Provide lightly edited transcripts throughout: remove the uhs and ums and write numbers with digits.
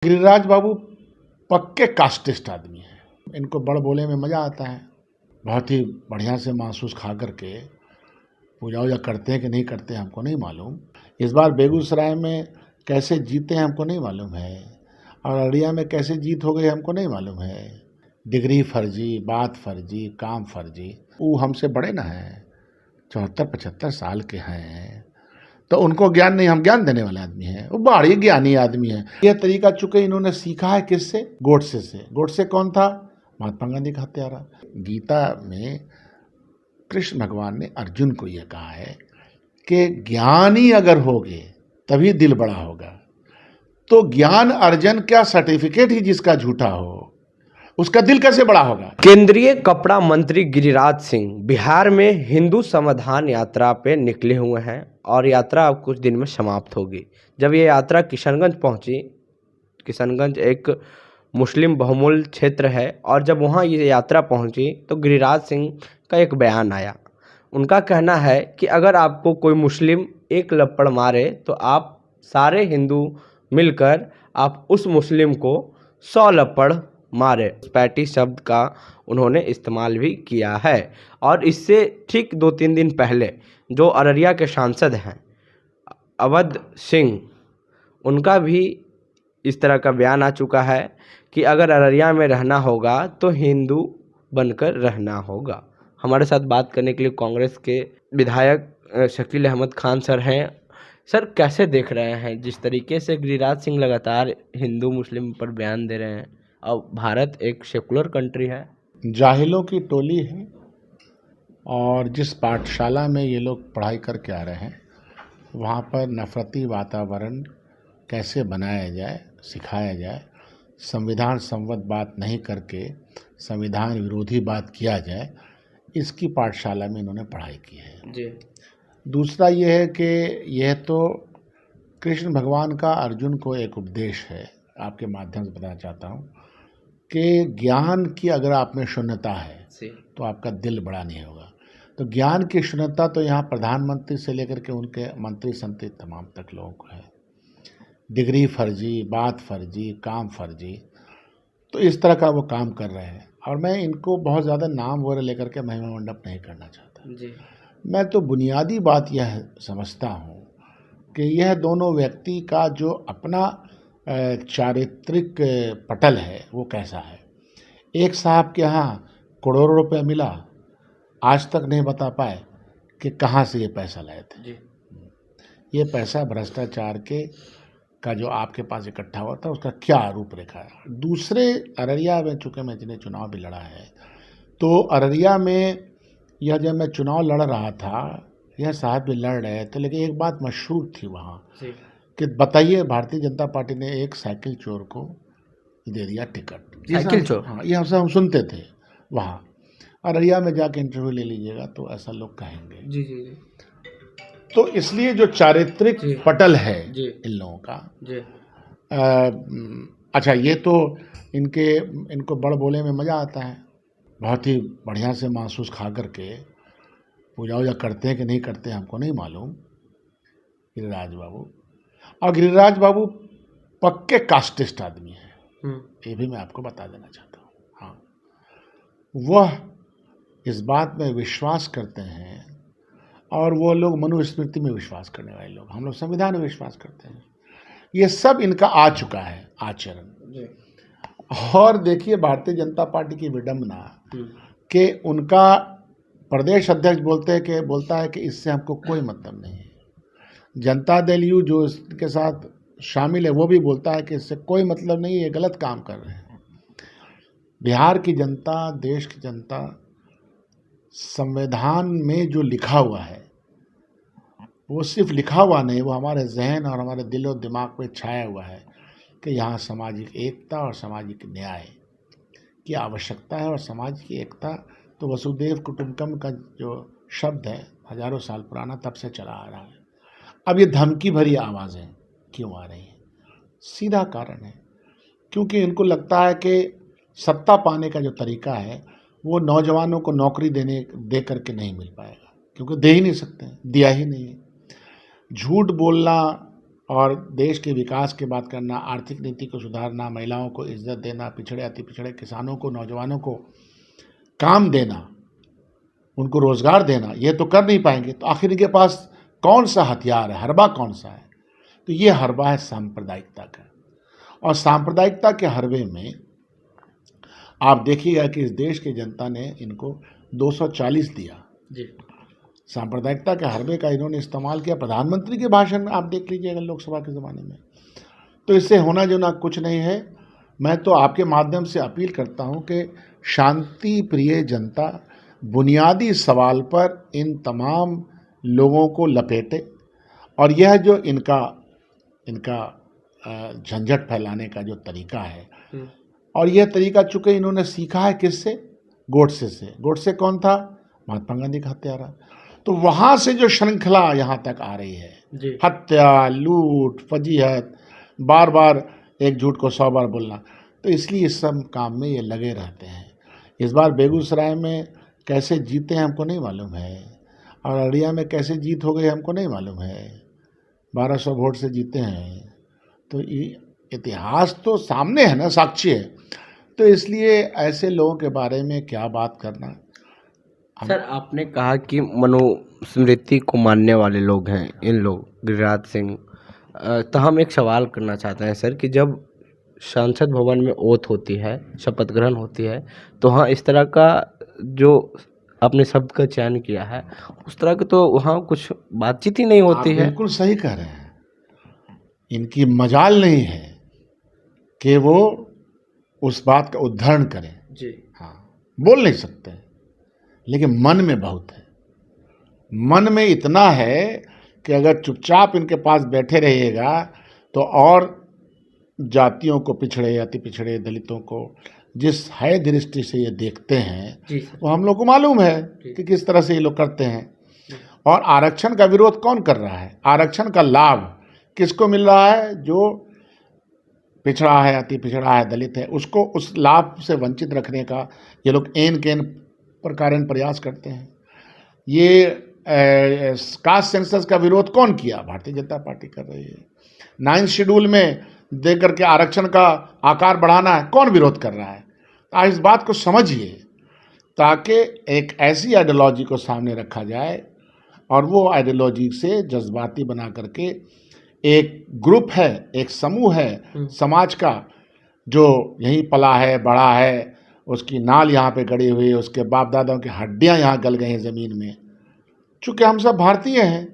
गिरिराज बाबू पक्के कास्टिस्ट आदमी हैं। इनको बड़ बोले में मज़ा आता है। बहुत ही बढ़िया से महसूस खा करके पूजा वूजा करते हैं कि नहीं करते हैं हमको नहीं मालूम। इस बार बेगूसराय में कैसे जीते हैं हमको नहीं मालूम है, और अररिया में कैसे जीत हो गई हमको नहीं मालूम है। डिग्री फर्जी, बात फर्जी, काम फर्जी। वो हमसे बड़े ना हैं, 74-75 साल के हैं, तो उनको ज्ञान नहीं, हम ज्ञान देने वाले आदमी हैं। वो बड़ी ज्ञानी आदमी है। यह तरीका चूंकि इन्होंने सीखा है किससे? गोडसे से। गोडसे कौन था? महात्मा गांधी का हत्यारा। गीता में कृष्ण भगवान ने अर्जुन को यह कहा है कि ज्ञानी अगर होगे तभी दिल बड़ा होगा। तो ज्ञान अर्जन क्या सर्टिफिकेट ही जिसका झूठा हो, उसका दिल कैसे बड़ा होगा? केंद्रीय कपड़ा मंत्री गिरिराज सिंह बिहार में हिंदू समाधान यात्रा पे निकले हुए हैं और यात्रा अब कुछ दिन में समाप्त होगी। जब ये यात्रा किशनगंज पहुंची, किशनगंज एक मुस्लिम बहुमूल्य क्षेत्र है, और जब वहां ये यात्रा पहुंची तो गिरिराज सिंह का एक बयान आया। उनका कहना है कि अगर आपको कोई मुस्लिम एक लपड़ मारे तो आप सारे हिंदू मिलकर आप उस मुस्लिम को 100 लपड़ मारे। पैटी शब्द का उन्होंने इस्तेमाल भी किया है। और इससे ठीक 2-3 दिन पहले जो अररिया के सांसद हैं अवध सिंह, उनका भी इस तरह का बयान आ चुका है कि अगर अररिया में रहना होगा तो हिंदू बनकर रहना होगा। हमारे साथ बात करने के लिए कांग्रेस के विधायक शकील अहमद खान सर हैं। सर, कैसे देख रहे हैं जिस तरीके से गिरिराज सिंह लगातार हिंदू मुस्लिम पर बयान दे रहे हैं? अब भारत एक सेकुलर कंट्री है। जाहिलों की टोली है, और जिस पाठशाला में ये लोग पढ़ाई करके आ रहे हैं वहाँ पर नफरती वातावरण कैसे बनाया जाए, सिखाया जाए। संविधान संबद्ध बात नहीं करके संविधान विरोधी बात किया जाए, इसकी पाठशाला में इन्होंने पढ़ाई की है जी। दूसरा ये है कि यह तो कृष्ण भगवान का अर्जुन को एक उपदेश है। आपके माध्यम से बताना चाहता हूँ कि ज्ञान की अगर आप में शून्यता है तो आपका दिल बड़ा नहीं होगा। तो ज्ञान की शून्यता तो यहाँ प्रधानमंत्री से लेकर के उनके मंत्री संत्री तमाम तक लोगों को है। डिग्री फर्जी, बात फर्जी, काम फर्जी। तो इस तरह का वो काम कर रहे हैं, और मैं इनको बहुत ज़्यादा नाम वगैरह लेकर के महिमा मंडप नहीं करना चाहता जी। मैं तो बुनियादी बात यह समझता हूँ कि यह दोनों व्यक्ति का जो अपना चारित्रिक पटल है वो कैसा है। एक साहब के यहाँ करोड़ों रुपया मिला, आज तक नहीं बता पाए कि कहाँ से ये पैसा लाए थे। जी। ये पैसा भ्रष्टाचार के का जो आपके पास इकट्ठा हुआ था उसका क्या रूपरेखा है। दूसरे अररिया में चूँकि मैंने चुनाव भी लड़ा है, तो अररिया में यह जब मैं चुनाव लड़ रहा था, यह साहब भी लड़ रहे थे, लेकिन एक बात मशहूर थी वहाँ कि बताइए भारतीय जनता पार्टी ने एक साइकिल चोर को दे दिया टिकट। साइकिल चोर? हाँ, ये हम सुनते थे वहाँ। अररिया में जाके इंटरव्यू ले लीजिएगा तो ऐसा लोग कहेंगे। जी जी जी। तो इसलिए जो चारित्रिक पटल है इन लोगों का, अच्छा ये तो इनको बड़ बोले में मज़ा आता है। बहुत ही बढ़िया से महसूस खा करके पूजा वूजा करते हैं कि नहीं करते हैं हमको नहीं मालूम गिरिराज बाबू। और गिरिराज बाबू पक्के कास्टिस्ट आदमी हैं, ये भी मैं आपको बता देना चाहता हूँ। हाँ, वह इस बात में विश्वास करते हैं, और वो लोग मनुस्मृति में विश्वास करने वाले लोग, हम लोग संविधान में विश्वास करते हैं। ये सब इनका आ चुका है आचरण। और देखिए भारतीय जनता पार्टी की विडंबना कि उनका प्रदेश अध्यक्ष बोलता है कि इससे हमको कोई मतलब नहीं है। जनता दल यू जो इसके साथ शामिल है वो भी बोलता है कि इससे कोई मतलब नहीं है, ये गलत काम कर रहे हैं। बिहार की जनता, देश की जनता, संविधान में जो लिखा हुआ है वो सिर्फ लिखा हुआ नहीं, वो हमारे जहन और हमारे दिल और दिमाग पे छाया हुआ है कि यहाँ सामाजिक एकता और सामाजिक न्याय की आवश्यकता है। और समाज की एकता तो वसुदेव कुटुंबकम का जो शब्द है हजारों साल पुराना, तब से चला आ रहा है। अब ये धमकी भरी आवाज़ें क्यों आ रही हैं? सीधा कारण है क्योंकि इनको लगता है कि सत्ता पाने का जो तरीका है वो नौजवानों को नौकरी दे करके नहीं मिल पाएगा, क्योंकि दे ही नहीं सकते, दिया ही नहीं है। झूठ बोलना और देश के विकास की बात करना, आर्थिक नीति को सुधारना, महिलाओं को इज्जत देना, पिछड़े अति पिछड़े किसानों को, नौजवानों को काम देना, उनको रोज़गार देना, ये तो कर नहीं पाएंगे। तो आखिर इनके पास कौन सा हथियार है, हरबा कौन सा है? तो ये हरबा है सांप्रदायिकता का। और सांप्रदायिकता के हरबे में आप देखिएगा कि इस देश की जनता ने इनको 240 दिया जी। सांप्रदायिकता के हरबे का इन्होंने इस्तेमाल किया प्रधानमंत्री के भाषण में, आप देख लीजिएगा लोकसभा के ज़माने में। तो इससे होना जो ना कुछ नहीं है। मैं तो आपके माध्यम से अपील करता हूं कि शांति प्रिय जनता बुनियादी सवाल पर इन तमाम लोगों को लपेटे, और यह जो इनका झंझट फैलाने का जो तरीका है, और यह तरीका चूँकि इन्होंने सीखा है किससे? गोडसे से। गोडसे कौन था? महात्मा गांधी का हत्यारा। तो वहाँ से जो श्रृंखला यहाँ तक आ रही है, हत्या, लूट, फजीहत, बार बार एक झूठ को 100 बार बोलना, तो इसलिए इस सब काम में ये लगे रहते हैं। इस बार बेगूसराय में कैसे जीते हैं हमको नहीं मालूम है, और अररिया में कैसे जीत हो गई हमको नहीं मालूम है। 1200 वोट से जीते हैं, तो इतिहास तो सामने है ना, साक्षी है। तो इसलिए ऐसे लोगों के बारे में क्या बात करना। सर, आपने कहा कि मनुस्मृति को मानने वाले लोग हैं इन लोग, गिरिराज सिंह। तो हम एक सवाल करना चाहते हैं सर कि जब संसद भवन में ओथ होती है, शपथ ग्रहण होती है, तो हाँ, इस तरह का जो आपने शब्द का चयन किया है, उस तरह की तो वहाँ कुछ बातचीत ही नहीं होती है। बिल्कुल सही कह रहे हैं। इनकी मजाल नहीं है कि वो उस बात का उद्धरण करें। जी। हाँ, बोल नहीं सकते, लेकिन मन में बहुत है। मन में इतना है कि अगर चुपचाप इनके पास बैठे रहिएगा तो और जातियों को, पिछड़े, अति पिछड़े, दलितों को जिस है दृष्टि से ये देखते हैं, वो हम लोग को मालूम है कि किस तरह से ये लोग करते हैं। और आरक्षण का विरोध कौन कर रहा है? आरक्षण का लाभ किसको मिल रहा है? जो पिछड़ा है, अति पिछड़ा है, दलित है, उसको उस लाभ से वंचित रखने का ये लोग एन केन प्रकार प्रयास करते हैं। ये कास्ट सेंसस का विरोध कौन किया? भारतीय जनता पार्टी कर रही है। 9th शेड्यूल में दे करके आरक्षण का आकार बढ़ाना है, कौन विरोध कर रहा है? आप इस बात को समझिए, ताकि एक ऐसी आइडियोलॉजी को सामने रखा जाए और वो आइडियोलॉजी से जज्बाती बना करके एक ग्रुप है, एक समूह है समाज का, जो यहीं पला है, बड़ा है, उसकी नाल यहाँ पे गड़ी हुई है, उसके बाप दादाओं की हड्डियाँ यहाँ गल गई हैं ज़मीन में। चूँकि हम सब भारतीय हैं,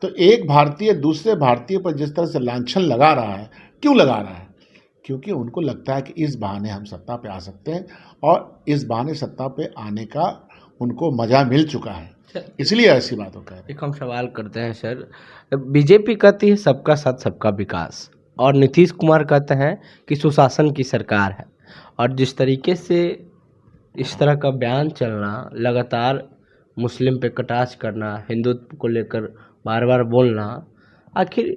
तो एक भारतीय दूसरे भारतीय पर जिस तरह से लांछन लगा रहा है, क्यों लगा रहा है? क्योंकि उनको लगता है कि इस बहाने हम सत्ता पे आ सकते हैं, और इस बहाने सत्ता पे आने का उनको मज़ा मिल चुका है, इसलिए ऐसी बातों का। एक हम सवाल करते हैं सर, बीजेपी कहती है सबका साथ सबका विकास, और नीतीश कुमार कहते हैं कि सुशासन की सरकार है, और जिस तरीके से इस तरह का बयान चलना, लगातार मुस्लिम पे कटाक्ष करना, हिंदुत्व को लेकर बार बार बोलना, आखिर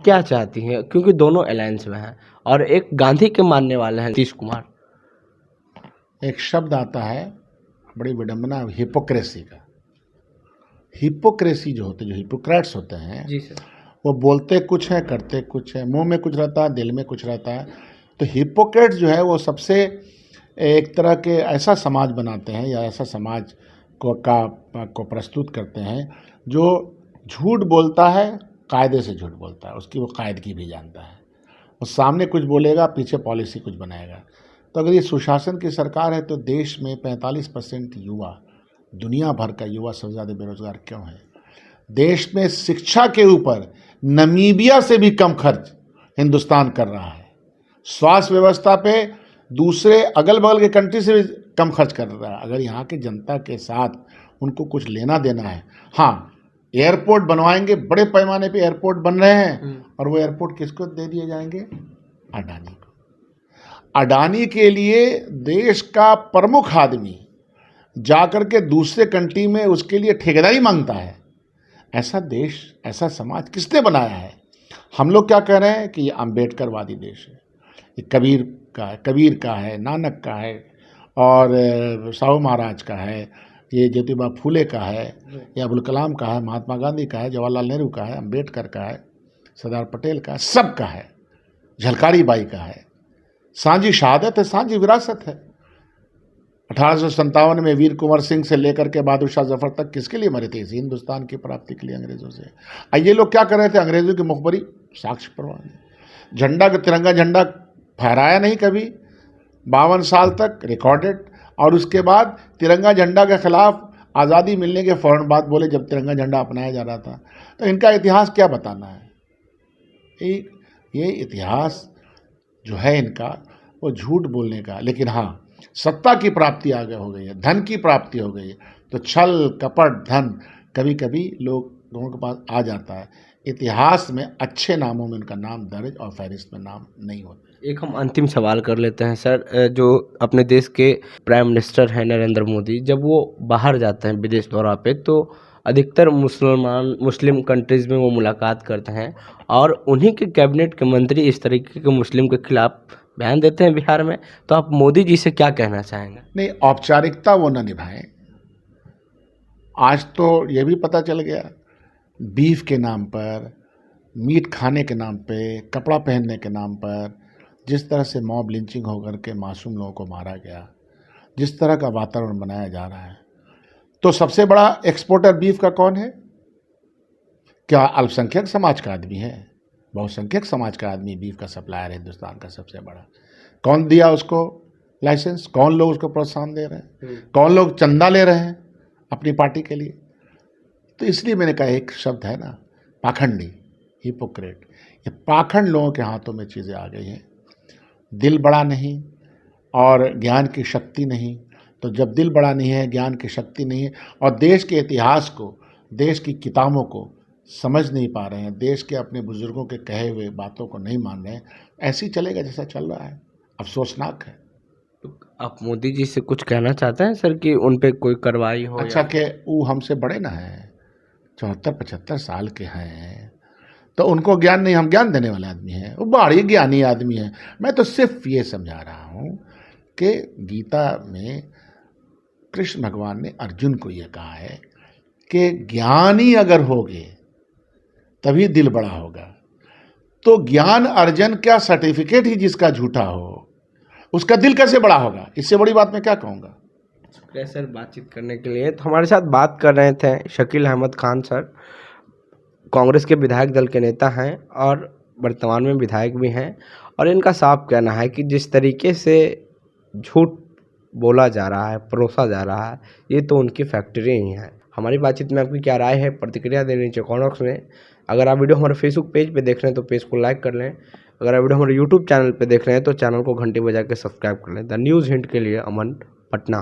क्या चाहती हैं? क्योंकि दोनों अलायंस में हैं और एक गांधी के मानने वाले हैं नीतीश कुमार। एक शब्द आता है बड़ी विडंबना, हिपोक्रेसी का। हिपोक्रेसी जो होते, जो हिपोक्रेट्स होते हैं, जी सर, वो बोलते कुछ है, करते कुछ है, मुंह में कुछ रहता है, दिल में कुछ रहता है। तो हिपोक्रेट्स जो है वो सबसे एक तरह के ऐसा समाज बनाते हैं, या ऐसा समाज को प्रस्तुत करते हैं जो झूठ बोलता है, कायदे से झूठ बोलता है, उसकी वो कायदगी भी जानता है। वो सामने कुछ बोलेगा, पीछे पॉलिसी कुछ बनाएगा। तो अगर ये सुशासन की सरकार है, तो देश में 45% युवा, दुनिया भर का युवा सबसे ज़्यादा बेरोजगार क्यों है? देश में शिक्षा के ऊपर नमीबिया से भी कम खर्च हिंदुस्तान कर रहा है। स्वास्थ्य व्यवस्था पे दूसरे अगल बगल के कंट्री से भी कम खर्च कर रहा है। अगर यहाँ की जनता के साथ उनको कुछ लेना देना है, हाँ, एयरपोर्ट बनवाएंगे, बड़े पैमाने पे एयरपोर्ट बन रहे हैं, और वो एयरपोर्ट किसको दे दिए जाएंगे? अडानी को। अडानी के लिए देश का प्रमुख आदमी जाकर के दूसरे कंट्री में उसके लिए ठेकेदारी मांगता है। ऐसा देश, ऐसा समाज किसने बनाया है? हम लोग क्या कह रहे हैं कि ये अम्बेडकरवादी देश है, ये कबीर का है, नानक का है, और साहू महाराज का है, ये ज्योतिबा फूले का है, या अबुल कलाम का है, महात्मा गांधी का है, जवाहरलाल नेहरू का है, अम्बेडकर का है। सरदार पटेल का, सबका है, झलकारी बाई का है, सांझी शहादत है, सांझी विरासत है। 1857 में वीर कुंवर सिंह से लेकर के बहादुर शाह जफर तक किसके लिए मरे थे? इसी हिंदुस्तान की प्राप्ति के लिए, अंग्रेजों से। ये लोग क्या कर रहे थे? अंग्रेजों की मुखबरी, साक्ष्य प्रमाण। झंडा, तिरंगा झंडा फहराया नहीं कभी, 52 साल तक रिकॉर्डेड। और उसके बाद तिरंगा झंडा के खिलाफ आज़ादी मिलने के फ़ौरन बाद बोले, जब तिरंगा झंडा अपनाया जा रहा था। तो इनका इतिहास क्या बताना है? ये इतिहास जो है इनका, वो झूठ बोलने का। लेकिन हाँ, सत्ता की प्राप्ति आगे हो गई है, धन की प्राप्ति हो गई है, तो छल कपट धन कभी कभी लोगों के पास आ जाता है। इतिहास में अच्छे नामों में उनका नाम दर्ज और फहरिस्त में नाम नहीं होता। एक हम अंतिम सवाल कर लेते हैं सर, जो अपने देश के प्राइम मिनिस्टर हैं नरेंद्र मोदी, जब वो बाहर जाते हैं विदेश दौरा पे, तो अधिकतर मुस्लिम कंट्रीज़ में वो मुलाकात करते हैं और उन्हीं के कैबिनेट के मंत्री इस तरीके के मुस्लिम के खिलाफ बयान देते हैं बिहार में। तो आप मोदी जी से क्या कहना चाहेंगे? नहीं, औपचारिकता वो ना निभाएं। आज तो ये भी पता चल गया, बीफ के नाम पर, मीट खाने के नाम पे, कपड़ा पहनने के नाम पर जिस तरह से मॉब लिंचिंग होकर के मासूम लोगों को मारा गया, जिस तरह का वातावरण बनाया जा रहा है, तो सबसे बड़ा एक्सपोर्टर बीफ का कौन है? क्या अल्पसंख्यक समाज का आदमी है? बहुसंख्यक समाज का आदमी बीफ का सप्लायर है हिंदुस्तान का सबसे बड़ा। कौन दिया उसको लाइसेंस? कौन लोग उसको प्रोत्साहन दे रहे हैं? कौन लोग चंदा ले रहे हैं अपनी पार्टी के लिए? तो इसलिए मैंने कहा, एक शब्द है ना, पाखंडी, हिपोक्रेट। ये पाखंड लोगों के हाथों में चीज़ें आ गई हैं। दिल बड़ा नहीं और ज्ञान की शक्ति नहीं। तो जब दिल बड़ा नहीं है, ज्ञान की शक्ति नहीं है, और देश के इतिहास को, देश की किताबों को समझ नहीं पा रहे हैं, देश के अपने बुजुर्गों के कहे हुए बातों को नहीं मान रहे हैं, ऐसे ही चलेगा जैसा चल रहा है। अफसोसनाक है। तो आप मोदी जी से कुछ कहना चाहते हैं सर कि उन पे कोई कार्रवाई हो? अच्छा, कि वो हमसे बड़े ना हैं, 74-75 साल के हैं, तो उनको ज्ञान नहीं? हम ज्ञान देने वाले आदमी हैं, वो बड़ी ज्ञानी आदमी है। मैं तो सिर्फ ये समझा रहा हूँ कि गीता में कृष्ण भगवान ने अर्जुन को ये कहा है कि ज्ञानी अगर होगे तभी दिल बड़ा होगा। तो ज्ञान अर्जन क्या सर्टिफिकेट ही जिसका झूठा हो, उसका दिल कैसे बड़ा होगा? इससे बड़ी बात मैं क्या कहूँगा। शुक्रिया सर बातचीत करने के लिए। तो हमारे साथ बात कर रहे थे शकील अहमद खान सर, कांग्रेस के विधायक दल के नेता हैं और वर्तमान में विधायक भी हैं, और इनका साफ कहना है कि जिस तरीके से झूठ बोला जा रहा है, परोसा जा रहा है, ये तो उनकी फैक्ट्री ही है। हमारी बातचीत में आपकी क्या राय है, प्रतिक्रिया देनी चाहिए कमेंट बॉक्स में। अगर आप वीडियो हमारे फेसबुक पेज पे देख रहे हैं तो पेज को लाइक कर लें। अगर आप वीडियो हमारे यूट्यूब चैनल पे देख रहे हैं तो चैनल को घंटी बजा के सब्सक्राइब कर लें। द न्यूज़ हिंट के लिए अमन, पटना।